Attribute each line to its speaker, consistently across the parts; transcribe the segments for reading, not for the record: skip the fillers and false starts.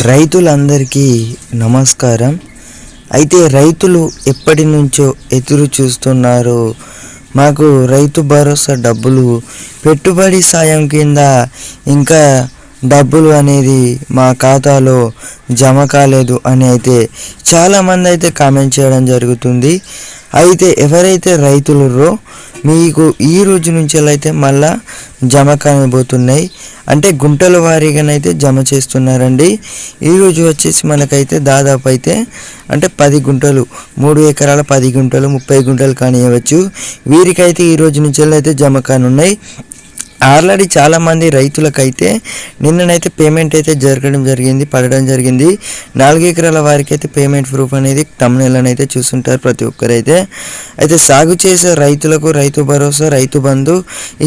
Speaker 1: రైతులందరికీ నమస్కారం. అయితే రైతులు ఎప్పటి నుంచో ఎదురు చూస్తున్నారు. మాకు రైతు భరోసా డబ్బులు పెట్టుబడి సాయం కింద ఇంకా డబ్బులు అనేది మా ఖాతాలో జమ కాలేదు అని అయితే చాలామంది అయితే కామెంట్ చేయడం జరుగుతుంది. అయితే ఎవరైతే రైతులురో మీకు ఈ రోజు నుంచి అయితే మళ్ళా జమ కానిపోతున్నాయి. అంటే గుంటల వారీగానైతే జమ చేస్తున్నారండి. ఈరోజు వచ్చేసి మనకైతే దాదాపు అయితే అంటే 10 గుంటలు, 3 ఎకరాల 10 గుంటలు, 30 గుంటలు కానివ్వచ్చు. వీరికైతే ఈ రోజు నుంచి అయితే జమ కానున్నాయి. ఆల్రెడీ చాలామంది రైతులకైతే నిన్ననైతే పేమెంట్ అయితే పడడం జరిగింది. 4 ఎకరాల వారికి అయితే పేమెంట్ ప్రూఫ్ అనేది తమ్ముళ్ళని అయితే చూస్తుంటారు ప్రతి ఒక్కరైతే. అయితే సాగు చేసే రైతులకు రైతు భరోసా, రైతు బంధు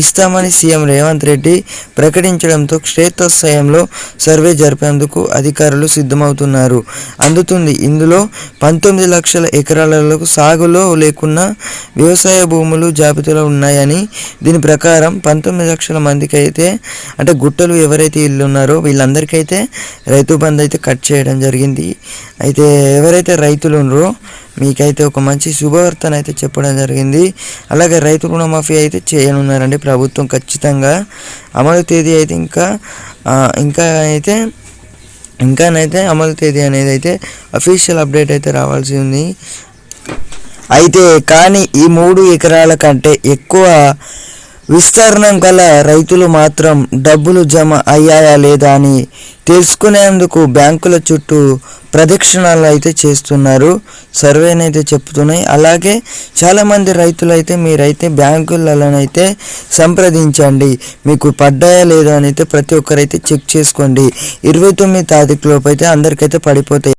Speaker 1: ఇస్తామని సీఎం రేవంత్ రెడ్డి ప్రకటించడంతో క్షేత్రస్థాయిలో సర్వే జరిపేందుకు అధికారులు సిద్ధమవుతున్నారు. ఇందులో 19 లక్షల ఎకరాలకు సాగులో లేకున్నా వ్యవసాయ భూములు జాబితాలో ఉన్నాయని, దీని ప్రకారం 19 లక్షల మందికి అయితే అంటే గుట్టలు ఎవరైతే ఇల్లు ఉన్నారో వీళ్ళందరికైతే రైతు బంధు అయితే కట్ చేయడం జరిగింది. అయితే ఎవరైతే రైతులు ఉన్నారో మీకైతే ఒక మంచి శుభవార్తను అయితే చెప్పడం జరిగింది. అలాగే రైతు రుణమాఫీ అయితే చేయనున్నారండి ప్రభుత్వం ఖచ్చితంగా. అమలు తేదీ అయితే ఇంకానైతే అమలు తేదీ అనేది అయితే అఫీషియల్ అప్డేట్ అయితే రావాల్సి ఉంది. అయితే కానీ ఈ 3 ఎకరాల కంటే ఎక్కువ విస్తీర్ణం గల రైతులు మాత్రం డబ్బులు జమ అయ్యాయా లేదా అని తెలుసుకునేందుకు బ్యాంకుల చుట్టూ ప్రదక్షిణాలు అయితే చేస్తున్నారు. సర్వేనైతే చెప్తున్నాయి. అలాగే చాలామంది రైతులు అయితే మీరైతే బ్యాంకులలోనైతే సంప్రదించండి, మీకు పడ్డాయా లేదా అని అయితే ప్రతి ఒక్కరైతే చెక్ చేసుకోండి. 29 తారీఖు లోపు అయితే అందరికైతే పడిపోతాయి.